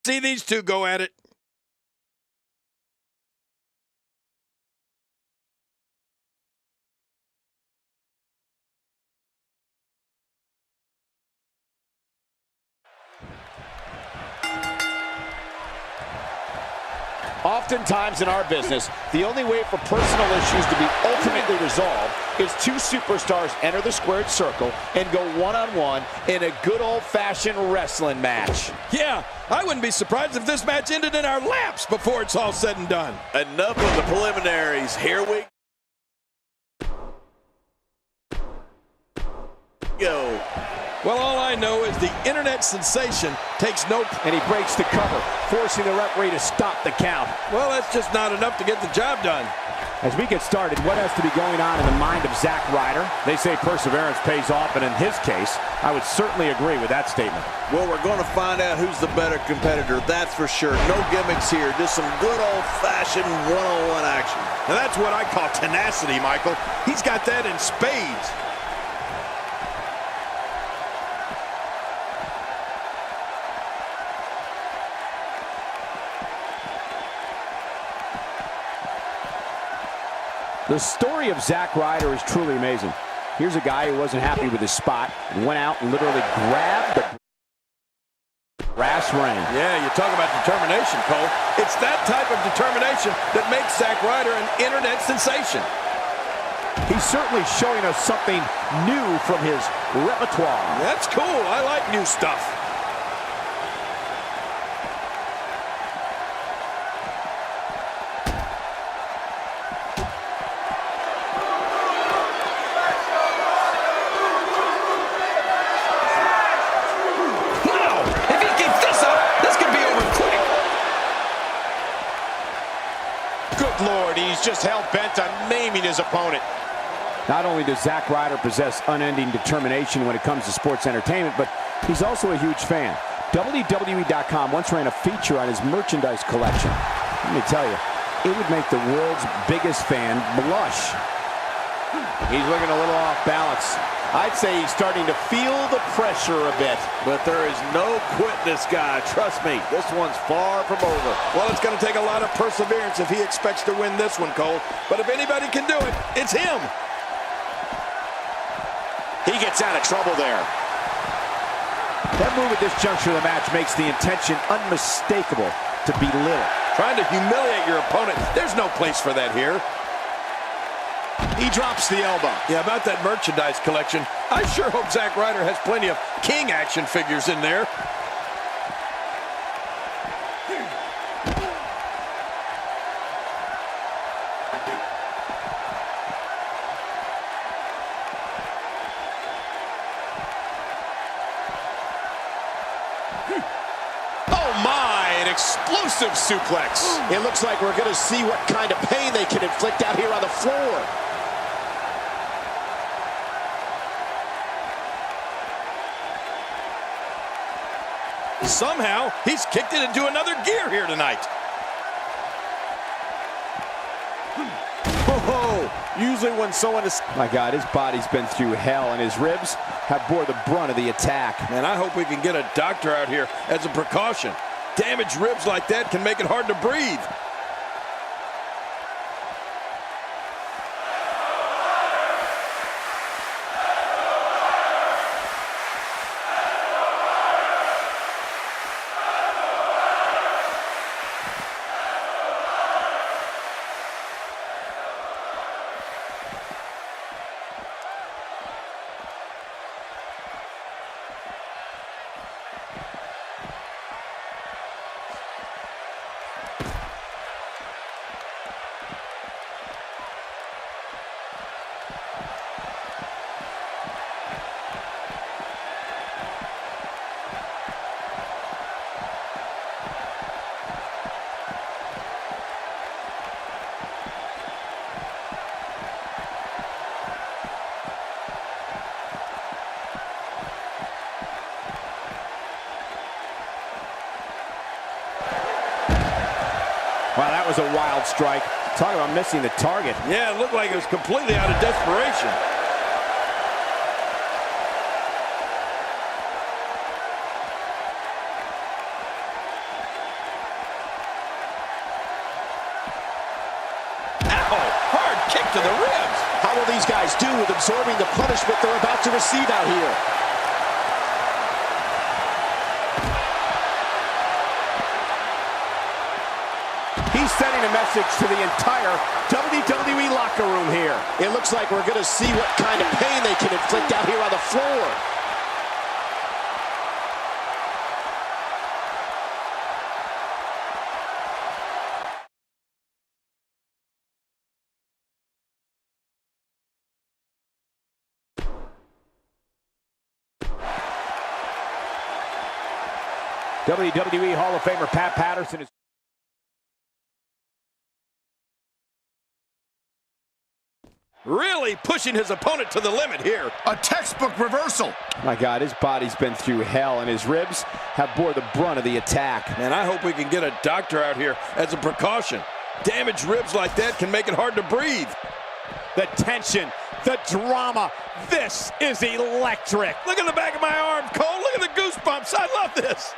See these two go at it. Oftentimes in our business, the only way for personal issues to be ultimately resolved is two superstars enter the squared circle and go one-on-one in a good old-fashioned wrestling match. Yeah, I wouldn't be surprised if this match ended in our laps before it's all said and done. Enough of the preliminaries. Here we go. Well, all I know is the internet sensation takes no... And he breaks the cover, forcing the referee to stop the count. Well, that's just not enough to get the job done. As we get started, what has to be going on in the mind of Zac Ryder? They say perseverance pays off, and in his case, I would certainly agree with that statement. Well, we're going to find out who's the better competitor, that's for sure. No gimmicks here, just some good old-fashioned one-on-one action. And that's what I call tenacity, Michael. He's got that in spades. The story of Zac Ryder is truly amazing. Here's a guy who wasn't happy with his spot and went out and literally grabbed the brass ring. Yeah, you talk about determination, Cole. It's that type of determination that makes Zac Ryder an internet sensation. He's certainly showing us something new from his repertoire. That's cool. I like new stuff. Lord, he's just hell-bent on maiming his opponent. Not only does Zac Ryder possess unending determination when it comes to sports entertainment, but he's also a huge fan. WWE.com once ran a feature on his merchandise collection. Let me tell you, it would make the world's biggest fan blush. He's looking a little off balance. I'd say he's starting to feel the pressure a bit. But there is no quitting this guy. Trust me, this one's far from over. Well, it's going to take a lot of perseverance if he expects to win this one, Cole. But if anybody can do it, it's him. He gets out of trouble there. That move at this juncture of the match makes the intention unmistakable to belittle. Trying to humiliate your opponent. There's no place for that here. He drops the elbow. Yeah, about that merchandise collection, I sure hope Zac Ryder has plenty of King action figures in there. Oh my, an explosive suplex. It looks like we're going to see what kind of pain they can inflict out here on the floor. Somehow, he's kicked it into another gear here tonight. Oh, usually when someone is... My God, his body's been through hell, and his ribs have bore the brunt of the attack. Man, I hope we can get a doctor out here as a precaution. Damaged ribs like that can make it hard to breathe. Wow, that was a wild strike. Talk about missing the target. Yeah, it looked like it was completely out of desperation. to the ribs. How will these guys do with absorbing the punishment they're about to receive out here? He's sending a message to the entire WWE locker room here. It looks like we're going to see what kind of pain they can inflict out here on the floor. WWE Hall of Famer Pat Patterson is really pushing his opponent to the limit here. A textbook reversal. My God, his body's been through hell, and his ribs have bore the brunt of the attack. Man, I hope we can get a doctor out here as a precaution. Damaged ribs like that can make it hard to breathe. The tension, the drama, this is electric. Look at the back of my arm, Cole. Look at the goosebumps. I love this.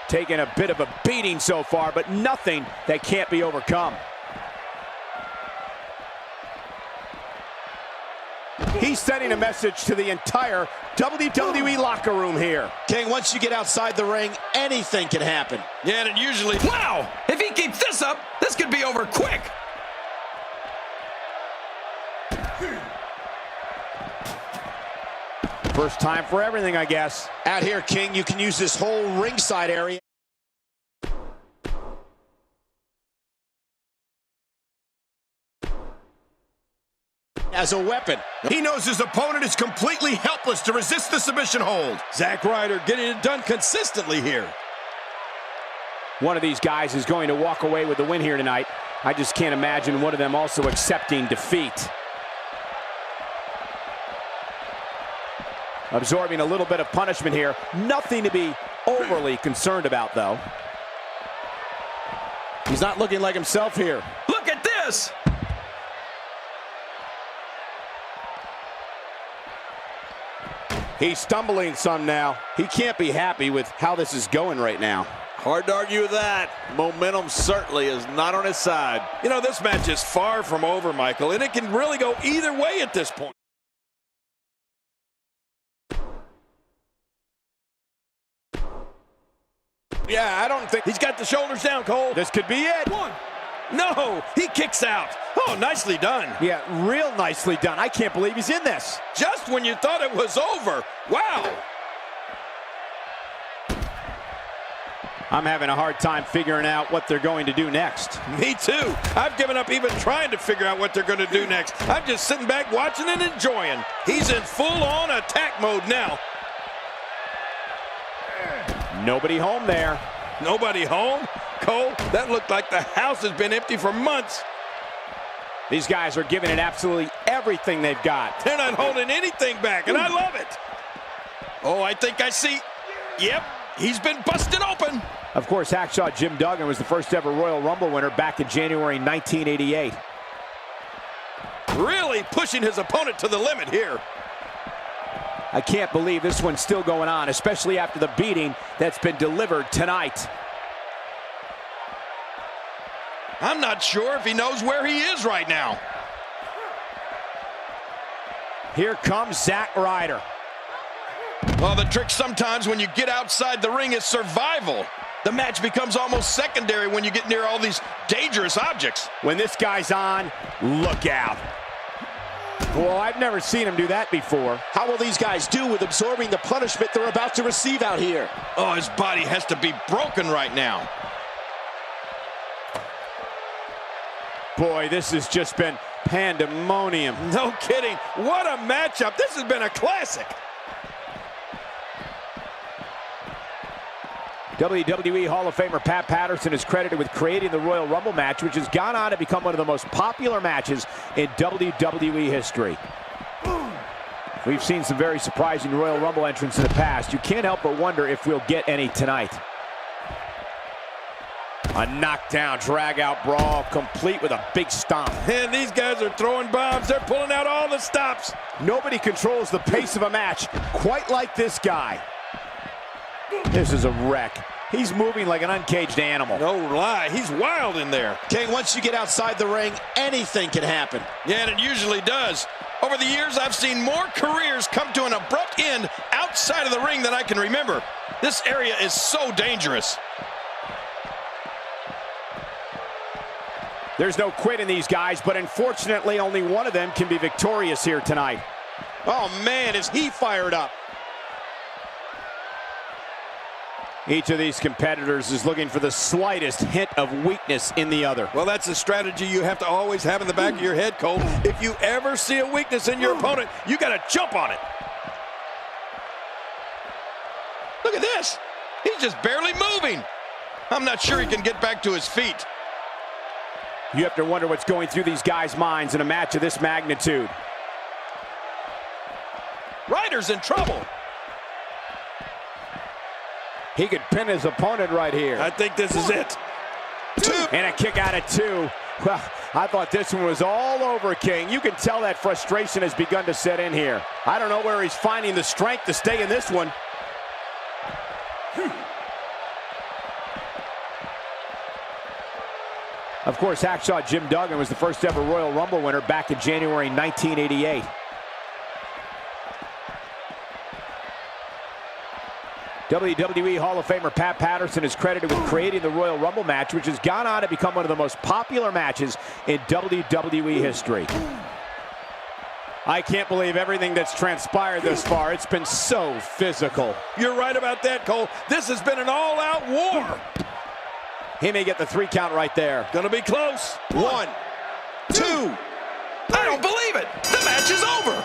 Taking a bit of a beating so far, but nothing that can't be overcome. He's sending a message to the entire WWE locker room here. King, once you get outside the ring, anything can happen. Yeah, and it usually... Wow! If he keeps this up, this could be over quick. First time for everything, I guess. Out here, King, you can use this whole ringside area as a weapon. He knows his opponent is completely helpless to resist the submission hold. Zac Ryder getting it done consistently here. One of these guys is going to walk away with the win here tonight. I just can't imagine one of them also accepting defeat. Absorbing a little bit of punishment here. Nothing to be overly concerned about, though. He's not looking like himself here. Look at this! He's stumbling some now. He can't be happy with how this is going right now. Hard to argue with that. Momentum certainly is not on his side. You know, this match is far from over, Michael, and it can really go either way at this point. Yeah, I don't think... He's got the shoulders down, Cole. This could be it. One. No, he kicks out. Oh, nicely done. Yeah, real nicely done. I can't believe he's in this. Just when you thought it was over. Wow. I'm having a hard time figuring out what they're going to do next. Me too. I've given up even trying to figure out what they're going to do next. I'm just sitting back watching and enjoying. He's in full-on attack mode now. Nobody home there. Nobody home? Cole, that looked like the house has been empty for months. These guys are giving it absolutely everything they've got. They're not holding anything back, and I love it. Oh, I think I see. Yep, he's been busted open. Of course, Hacksaw Jim Duggan was the first ever Royal Rumble winner back in January 1988. Really pushing his opponent to the limit here. I can't believe this one's still going on, especially after the beating that's been delivered tonight. I'm not sure if he knows where he is right now. Here comes Zac Ryder. Well, the trick sometimes when you get outside the ring is survival. The match becomes almost secondary when you get near all these dangerous objects. When this guy's on, look out. Well, I've never seen him do that before. How will these guys do with absorbing the punishment they're about to receive out here? Oh, his body has to be broken right now. Boy, this has just been pandemonium. No kidding. What a matchup. This has been a classic. WWE Hall of Famer Pat Patterson is credited with creating the Royal Rumble match, which has gone on to become one of the most popular matches in WWE history. We've seen some very surprising Royal Rumble entrants in the past. You can't help but wonder if we'll get any tonight. A knockdown, drag-out brawl, complete with a big stomp. And these guys are throwing bombs. They're pulling out all the stops. Nobody controls the pace of a match quite like this guy. This is a wreck. He's moving like an uncaged animal. No lie, he's wild in there. King, once you get outside the ring, anything can happen. Yeah, and it usually does. Over the years, I've seen more careers come to an abrupt end outside of the ring than I can remember. This area is so dangerous. There's no quit in these guys, but unfortunately, only one of them can be victorious here tonight. Oh, man, is he fired up. Each of these competitors is looking for the slightest hint of weakness in the other. Well, that's a strategy you have to always have in the back of your head, Cole. If you ever see a weakness in your opponent, you got to jump on it. Look at this. He's just barely moving. I'm not sure he can get back to his feet. You have to wonder what's going through these guys' minds in a match of this magnitude. Ryder's in trouble. He could pin his opponent right here. I think this is it. 2. And a kick out at 2. Well, I thought this one was all over, King. You can tell that frustration has begun to set in here. I don't know where he's finding the strength to stay in this one. Of course, Hacksaw Jim Duggan was the first ever Royal Rumble winner back in January 1988. WWE Hall of Famer Pat Patterson is credited with creating the Royal Rumble match, which has gone on to become one of the most popular matches in WWE history. I can't believe everything that's transpired thus far. It's been so physical. You're right about that, Cole. This has been an all-out war. He may get the 3 count right there. Gonna be close. 1, 2. I don't believe it. The match is over.